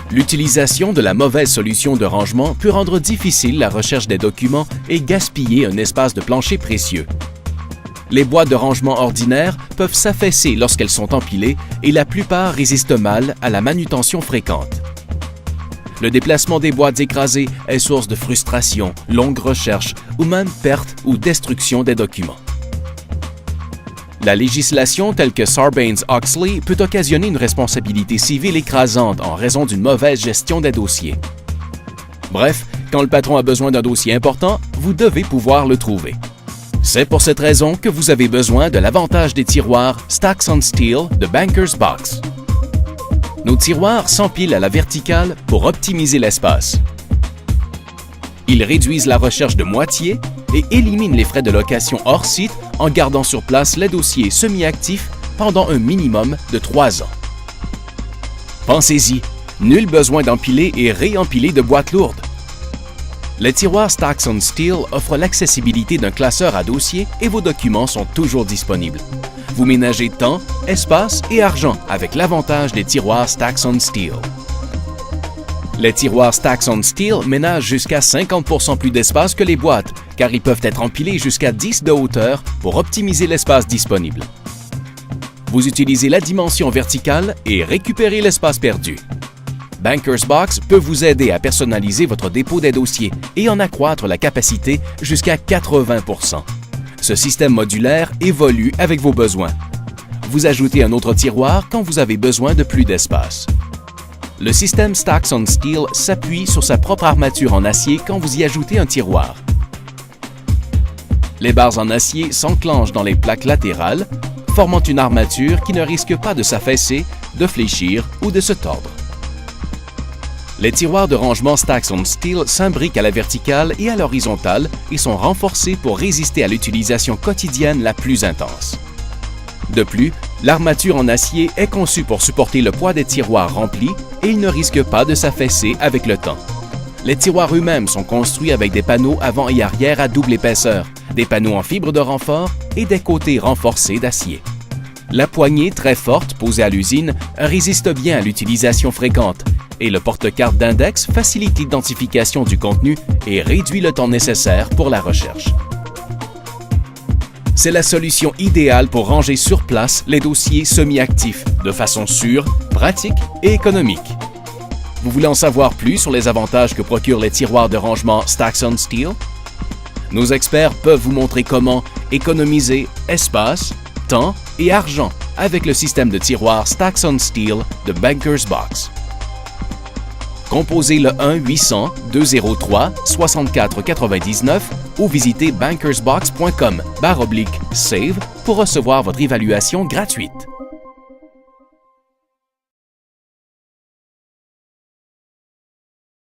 L'utilisation de la mauvaise solution de rangement peut rendre difficile la recherche des documents et gaspiller un espace de plancher précieux. Les boîtes de rangement ordinaires peuvent s'affaisser lorsqu'elles sont empilées et la plupart résistent mal à la manutention fréquente. Le déplacement des boîtes écrasées est source de frustration, longues recherches ou même perte ou destruction des documents. La législation telle que Sarbanes-Oxley peut occasionner une responsabilité civile écrasante en raison d'une mauvaise gestion des dossiers. Bref, quand le patron a besoin d'un dossier important, vous devez pouvoir le trouver. C'est pour cette raison que vous avez besoin de l'avantage des tiroirs Stacks on Steel de Banker's Box. Nos tiroirs s'empilent à la verticale pour optimiser l'espace. Ils réduisent la recherche de moitié et éliminent les frais de location hors site en gardant sur place les dossiers semi-actifs pendant un minimum de 3 ans. Pensez-y, nul besoin d'empiler et réempiler de boîtes lourdes. Les tiroirs Stacks on Steel offrent l'accessibilité d'un classeur à dossier et vos documents sont toujours disponibles. Vous ménagez temps, espace et argent avec l'avantage des tiroirs Stacks on Steel. Les tiroirs Stacks on Steel ménagent jusqu'à 50% plus d'espace que les boîtes, car ils peuvent être empilés jusqu'à 10 de hauteur pour optimiser l'espace disponible. Vous utilisez la dimension verticale et récupérez l'espace perdu. Banker's Box peut vous aider à personnaliser votre dépôt des dossiers et en accroître la capacité jusqu'à 80%. Ce système modulaire évolue avec vos besoins. Vous ajoutez un autre tiroir quand vous avez besoin de plus d'espace. Le système Stacks on Steel s'appuie sur sa propre armature en acier quand vous y ajoutez un tiroir. Les barres en acier s'enclenchent dans les plaques latérales, formant une armature qui ne risque pas de s'affaisser, de fléchir ou de se tordre. Les tiroirs de rangement Stacks on Steel s'imbriquent à la verticale et à l'horizontale et sont renforcés pour résister à l'utilisation quotidienne la plus intense. De plus, l'armature en acier est conçue pour supporter le poids des tiroirs remplis et ils ne risquent pas de s'affaisser avec le temps. Les tiroirs eux-mêmes sont construits avec des panneaux avant et arrière à double épaisseur, des panneaux en fibre de renfort et des côtés renforcés d'acier. La poignée très forte posée à l'usine résiste bien à l'utilisation fréquente et le porte-carte d'index facilite l'identification du contenu et réduit le temps nécessaire pour la recherche. C'est la solution idéale pour ranger sur place les dossiers semi-actifs de façon sûre, pratique et économique. Vous voulez en savoir plus sur les avantages que procurent les tiroirs de rangement Stacks on Steel? Nos experts peuvent vous montrer comment économiser espace, temps et argent avec le système de tiroirs Stacks on Steel de Banker's Box. Composez le 1-800-203-6499 ou visitez bankersbox.com/save pour recevoir votre évaluation gratuite.